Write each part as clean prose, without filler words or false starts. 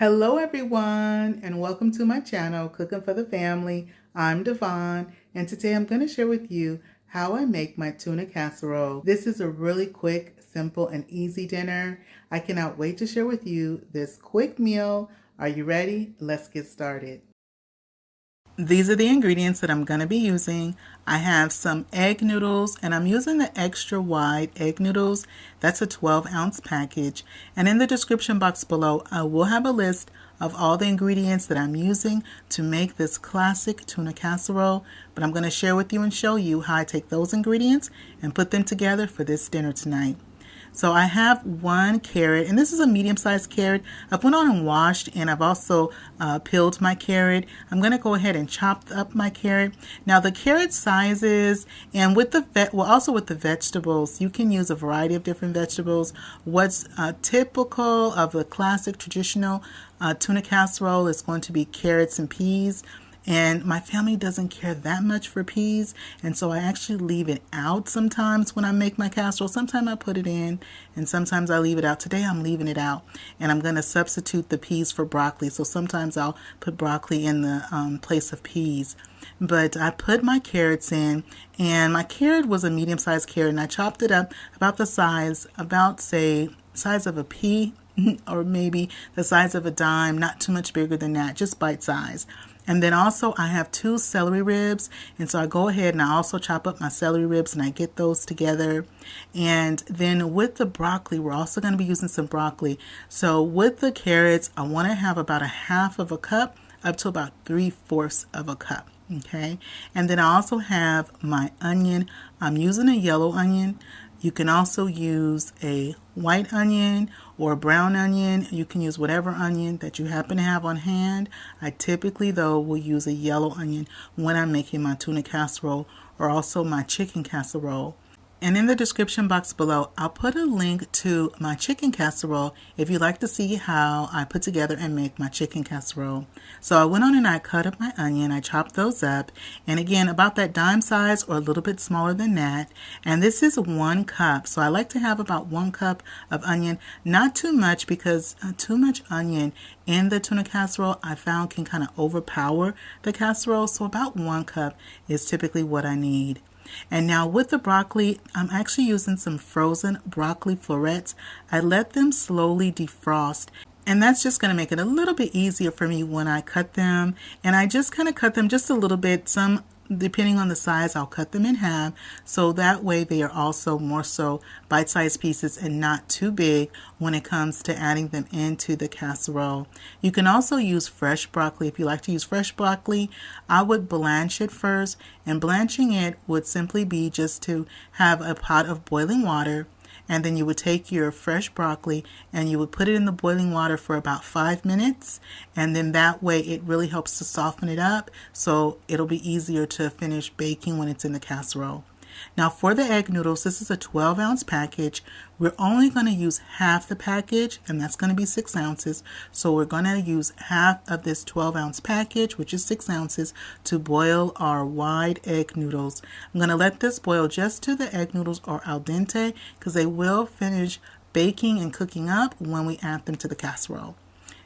Hello everyone and welcome to my channel Cooking for the Family. I'm Dyvonne and today I'm going to share with you how I make my tuna casserole. This is a really quick, simple and easy dinner. I cannot wait to share with you this quick meal. Are you ready? Let's get started. These are the ingredients that I'm going to be using. I have some egg noodles and I'm using the extra wide egg noodles. That's a 12-ounce package. And in the description box below, I will have a list of all the ingredients that I'm using to make this classic tuna casserole. But I'm going to share with you and show you how I take those ingredients and put them together for this dinner tonight. So I have one carrot, and this is a medium-sized carrot. I've went on and washed, and I've also peeled my carrot. I'm going to go ahead and chop up my carrot. Now the carrot sizes, and with the also with the vegetables, you can use a variety of different vegetables. What's typical of the classic traditional tuna casserole is going to be carrots and peas. And my family doesn't care that much for peas, and so I actually leave it out sometimes when I make my casserole. Sometimes I put it in, and sometimes I leave it out. Today I'm leaving it out, and I'm going to substitute the peas for broccoli. So sometimes I'll put broccoli in the place of peas. But I put my carrots in, and my carrot was a medium-sized carrot, and I chopped it up about the size, size of a pea, or maybe the size of a dime, not too much bigger than that, just bite size. And then also I have 2 celery ribs, and so I go ahead and I also chop up my celery ribs and I get those together. And then with the broccoli, we're also going to be using some broccoli. So with the carrots, I want to have about a half of a cup up to about 3/4 of a cup. Okay, and then I also have my onion. I'm using a yellow onion. You can also use a white onion or a brown onion. You can use whatever onion that you happen to have on hand. I typically, though, will use a yellow onion when I'm making my tuna casserole or also my chicken casserole. And in the description box below, I'll put a link to my chicken casserole if you'd like to see how I put together and make my chicken casserole. So I went on and I cut up my onion. I chopped those up. And again, about that dime size or a little bit smaller than that. And this is 1 cup. So I like to have about 1 cup of onion. Not too much, because too much onion in the tuna casserole I found can kind of overpower the casserole. So about 1 cup is typically what I need. And now with the broccoli, I'm actually using some frozen broccoli florets. I let them slowly defrost, and that's just going to make it a little bit easier for me when I cut them. And I just kind of cut them just a little bit. Some, depending on the size, I'll cut them in half, so that way they are also more so bite-sized pieces and not too big when it comes to adding them into the casserole. You can also use fresh broccoli. If you like to use fresh broccoli, I would blanch it first, and blanching it would simply be just to have a pot of boiling water. And then you would take your fresh broccoli and you would put it in the boiling water for about 5 minutes. And then that way it really helps to soften it up, so it'll be easier to finish baking when it's in the casserole. Now for the egg noodles, this is a 12-ounce package. We're only going to use half the package, and that's going to be 6 ounces. So we're going to use half of this 12-ounce package, which is 6 ounces, to boil our wide egg noodles. I'm going to let this boil just till the egg noodles are al dente, because they will finish baking and cooking up when we add them to the casserole.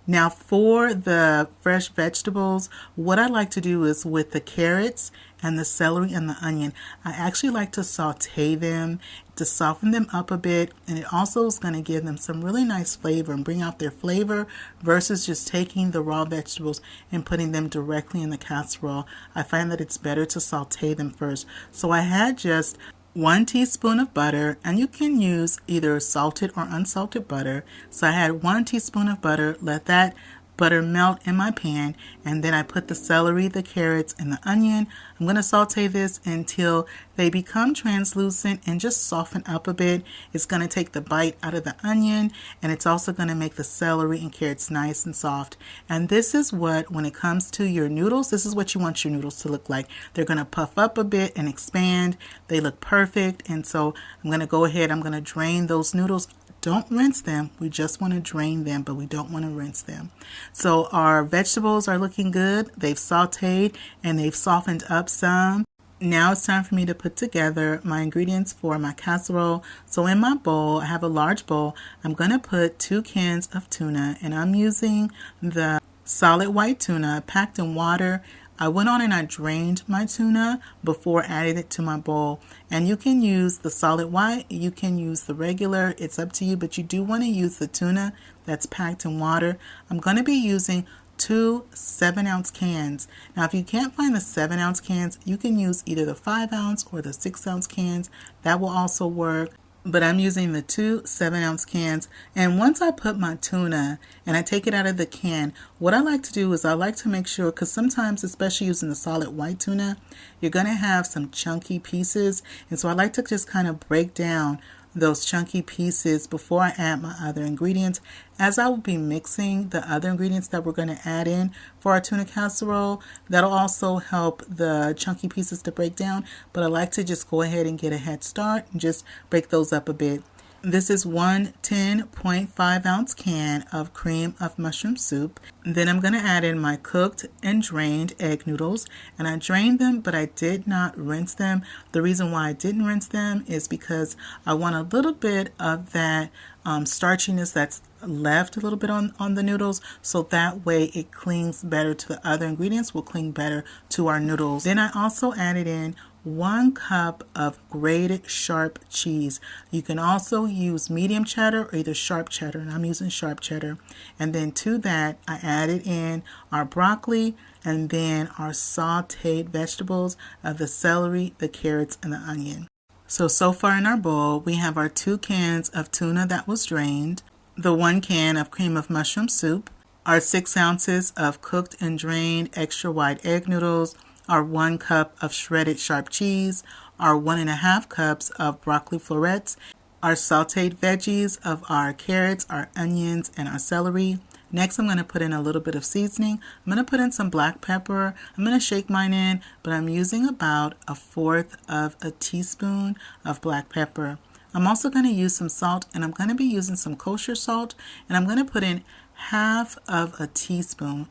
Now for the fresh vegetables, what I like to do is with the carrots and the celery and the onion, I actually like to saute them to soften them up a bit, and it also is going to give them some really nice flavor and bring out their flavor versus just taking the raw vegetables and putting them directly in the casserole. I find that it's better to saute them first. So I had just 1 teaspoon of butter, and you can use either salted or unsalted butter. So I had 1 teaspoon of butter, let that butter melt in my pan, and then I put the celery, the carrots, and the onion. I'm going to saute this until they become translucent and just soften up a bit. It's going to take the bite out of the onion, and it's also going to make the celery and carrots nice and soft. And this is what, when it comes to your noodles, this is what you want your noodles to look like. They're going to puff up a bit and expand. They look perfect, and so I'm going to go ahead, I'm going to drain those noodles. Don't rinse them. We just want to drain them, but we don't want to rinse them. So our vegetables are looking good. They've sauteed and they've softened up some. Now it's time for me to put together my ingredients for my casserole. So in my bowl, I have a large bowl. I'm going to put 2 cans of tuna, and I'm using the solid white tuna packed in water. I went on and I drained my tuna before adding it to my bowl. And you can use the solid white, you can use the regular, it's up to you, but you do want to use the tuna that's packed in water. I'm going to be using 2 7-ounce cans. Now if you can't find the 7-ounce cans, you can use either the 5-ounce or the 6-ounce cans. That will also work. But I'm using the 2 7-ounce cans. And once I put my tuna and I take it out of the can, what I like to do is I like to make sure, because sometimes, especially using the solid white tuna, you're going to have some chunky pieces. And so I like to just kind of break down those chunky pieces before I add my other ingredients. As I will be mixing the other ingredients that we're going to add in for our tuna casserole, that'll also help the chunky pieces to break down, but I like to just go ahead and get a head start and just break those up a bit. This is one 10.5 ounce can of cream of mushroom soup. Then I'm going to add in my cooked and drained egg noodles. And I drained them, but I did not rinse them. The reason why I didn't rinse them is because I want a little bit of that starchiness that's left a little bit on the noodles, so that way it clings better to the other ingredients, will cling better to our noodles. Then I also added in 1 cup of grated sharp cheese. You can also use medium cheddar or either sharp cheddar, and I'm using sharp cheddar. And then to that, I added in our broccoli and then our sautéed vegetables of the celery, the carrots, and the onion. So far in our bowl, we have our 2 cans of tuna that was drained, the 1 can of cream of mushroom soup, our 6 ounces of cooked and drained extra wide egg noodles, our 1 cup of shredded sharp cheese, our 1.5 cups of broccoli florets, our sautéed veggies of our carrots, our onions, and our celery. Next, I'm going to put in a little bit of seasoning. I'm going to put in some black pepper. I'm going to shake mine in, but I'm using about 1/4 of a teaspoon of black pepper. I'm also going to use some salt, and I'm going to be using some kosher salt, and I'm going to put in half of a teaspoon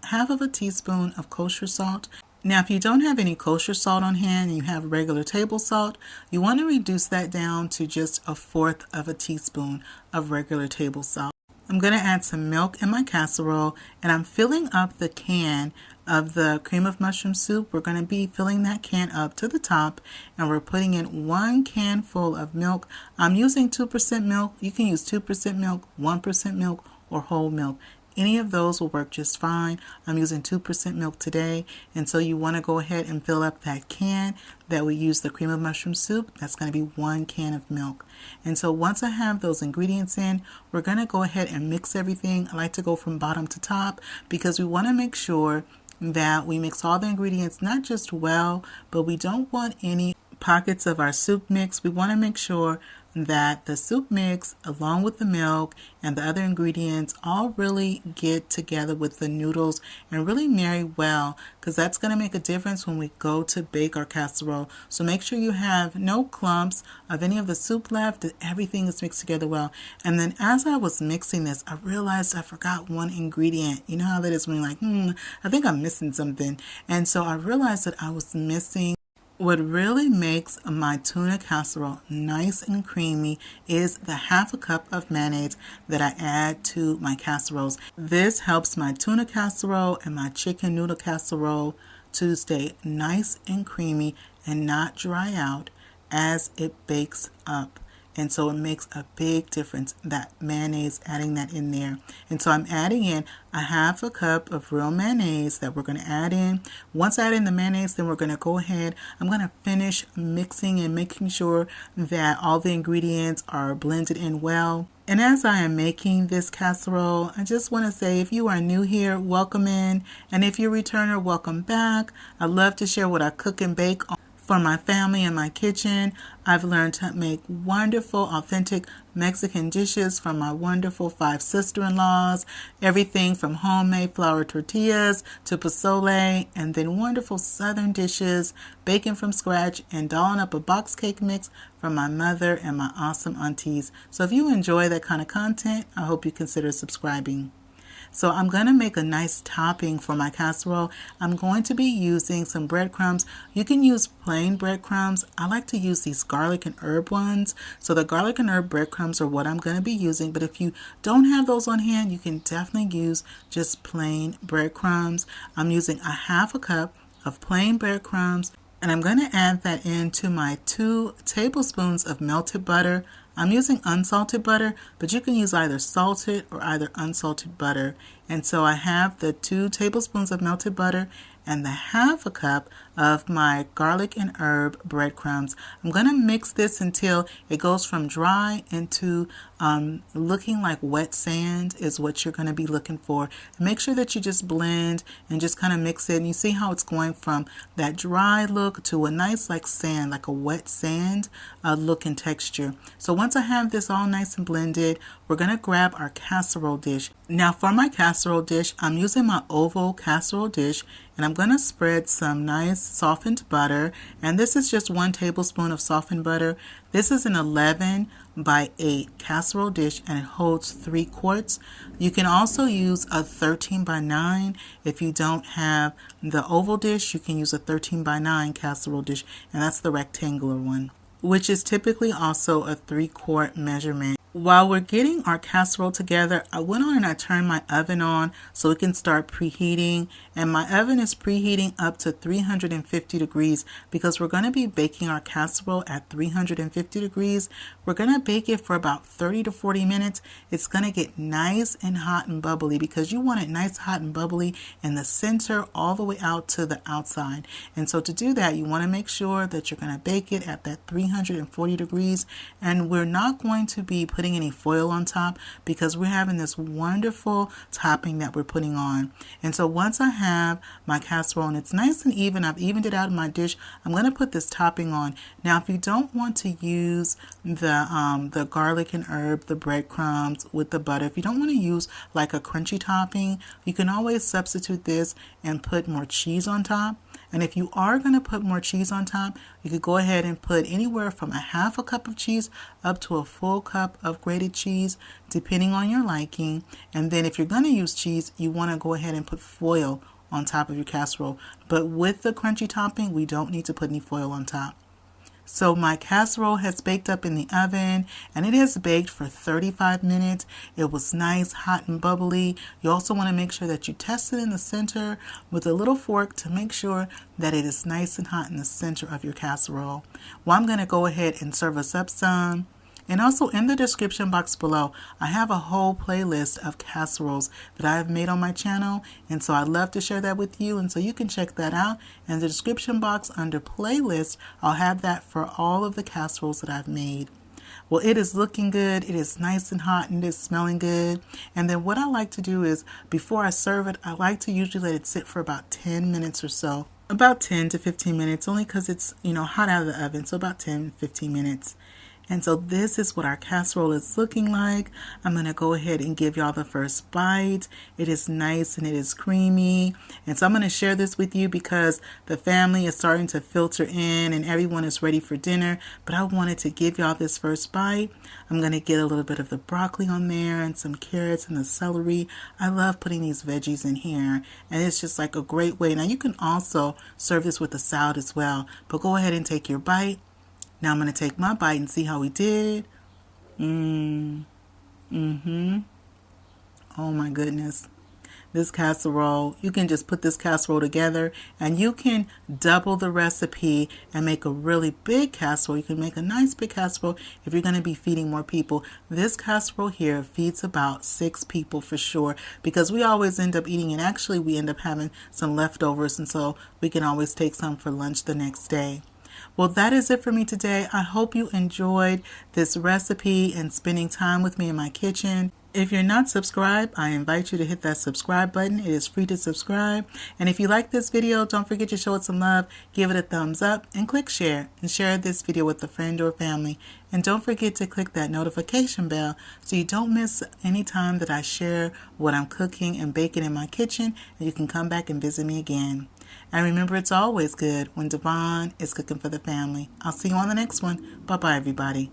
of kosher salt. Now, if you don't have any kosher salt on hand and you have regular table salt, you want to reduce that down to just 1/4 of a teaspoon of regular table salt. I'm going to add some milk in my casserole, and I'm filling up the can of the cream of mushroom soup. We're going to be filling that can up to the top, and we're putting in 1 can full of milk. I'm using 2% milk. You can use 2% milk, 1% milk, or whole milk. Any of those will work just fine. I'm using 2% milk today, and so you want to go ahead and fill up that can that we use the cream of mushroom soup. That's going to be 1 can of milk. And so once I have those ingredients in, we're going to go ahead and mix everything. I like to go from bottom to top because we want to make sure that we mix all the ingredients not just well, but we don't want any pockets of our soup mix. We want to make sure that the soup mix along with the milk and the other ingredients all really get together with the noodles and really marry well, because that's going to make a difference when we go to bake our casserole. So make sure you have no clumps of any of the soup left, that everything is mixed together well. And then as I was mixing this, I realized I forgot 1 ingredient. You know how that is when you're like, I think I'm missing something. And so I realized that I was missing. What really makes my tuna casserole nice and creamy is the 1/2 cup of mayonnaise that I add to my casseroles. This helps my tuna casserole and my chicken noodle casserole to stay nice and creamy and not dry out as it bakes up. And so it makes a big difference, that mayonnaise, adding that in there. And so I'm adding in 1/2 cup of real mayonnaise that we're going to add in. Once I add in the mayonnaise, then we're going to go ahead. I'm going to finish mixing and making sure that all the ingredients are blended in well. And as I am making this casserole, I just want to say, if you are new here, welcome in. And if you're a returner, welcome back. I love to share what I cook and bake for my family in my kitchen. I've learned to make wonderful, authentic Mexican dishes from my wonderful 5 sister-in-laws. Everything from homemade flour tortillas to pozole, and then wonderful southern dishes, baking from scratch, and dolling up a box cake mix from my mother and my awesome aunties. So if you enjoy that kind of content, I hope you consider subscribing. So I'm going to make a nice topping for my casserole. I'm going to be using some breadcrumbs. You can use plain breadcrumbs. I like to use these garlic and herb ones. So the garlic and herb breadcrumbs are what I'm going to be using. But if you don't have those on hand, you can definitely use just plain breadcrumbs. I'm using a half a cup of plain breadcrumbs, and I'm going to add that into my 2 tablespoons of melted butter. I'm using unsalted butter, but you can use either salted or either unsalted butter. And so I have the 2 tablespoons of melted butter and the half a cup of my garlic and herb breadcrumbs. I'm going to mix this until it goes from dry into looking like wet sand is what you're going to be looking for. Make sure that you just blend and just kind of mix it. And you see how it's going from that dry look to a nice like sand, like a wet sand look and texture. So once I have this all nice and blended, we're going to grab our casserole dish. Now for my casserole dish, I'm using my oval casserole dish, and I'm going to spread some nice softened butter, and this is just 1 tablespoon of softened butter. This is an 11 by 8 casserole dish, and it holds 3 quarts. You can also use a 13 by 9. If you don't have the oval dish, you can use a 13 by 9 casserole dish, and that's the rectangular one, which is typically also a 3-quart measurement. While we're getting our casserole together, I went on and I turned my oven on so it can start preheating. And my oven is preheating up to 350 degrees because we're going to be baking our casserole at 350 degrees. We're going to bake it for about 30 to 40 minutes. It's going to get nice and hot and bubbly because you want it nice, hot and bubbly in the center all the way out to the outside. And so to do that, you want to make sure that you're going to bake it at that 340 degrees. And we're not going to be putting any foil on top because we're having this wonderful topping that we're putting on. And so once I have my casserole and it's nice and even, I've evened it out in my dish, I'm going to put this topping on. Now if you don't want to use the garlic and herb, the breadcrumbs with the butter, if you don't want to use like a crunchy topping, you can always substitute this and put more cheese on top. And if you are going to put more cheese on top, you could go ahead and put anywhere from a half a cup of cheese up to a full cup of grated cheese, depending on your liking. And then if you're going to use cheese, you want to go ahead and put foil on top of your casserole. But with the crunchy topping, we don't need to put any foil on top. So my casserole has baked up in the oven, and it has baked for 35 minutes. It was nice, hot and bubbly. You also want to make sure that you test it in the center with a little fork to make sure that it is nice and hot in the center of your casserole. Well, I'm going to go ahead and serve us up some. And also in the description box below, I have a whole playlist of casseroles that I have made on my channel. And so I'd love to share that with you. And so you can check that out. In the description box under playlist, I'll have that for all of the casseroles that I've made. Well, it is looking good. It is nice and hot and it's smelling good. And then what I like to do is before I serve it, I like to usually let it sit for about 10 minutes or so. About 10 to 15 minutes, only because it's, hot out of the oven. So about 10, 15 minutes. And so this is what our casserole is looking like. I'm going to go ahead and give y'all the first bite. It is nice and it is creamy. And so I'm going to share this with you because the family is starting to filter in and everyone is ready for dinner. But I wanted to give y'all this first bite. I'm going to get a little bit of the broccoli on there and some carrots and the celery. I love putting these veggies in here. And it's just like a great way. Now you can also serve this with a salad as well. But go ahead and take your bite. Now I'm going to take my bite and see how we did. Oh my goodness. This casserole, you can just put this casserole together and you can double the recipe and make a really big casserole. You can make a nice big casserole if you're going to be feeding more people. This casserole here feeds about 6 people for sure because we always end up eating it. Actually, we end up having some leftovers, and so we can always take some for lunch the next day. Well, that is it for me today. I hope you enjoyed this recipe and spending time with me in my kitchen. If you're not subscribed, I invite you to hit that subscribe button. It is free to subscribe. And if you like this video, don't forget to show it some love. Give it a thumbs up and click share. And share this video with a friend or family. And don't forget to click that notification bell so you don't miss any time that I share what I'm cooking and baking in my kitchen. And you can come back and visit me again. And remember, it's always good when Dyvonne is cooking for the family. I'll see you on the next one. Bye-bye, everybody.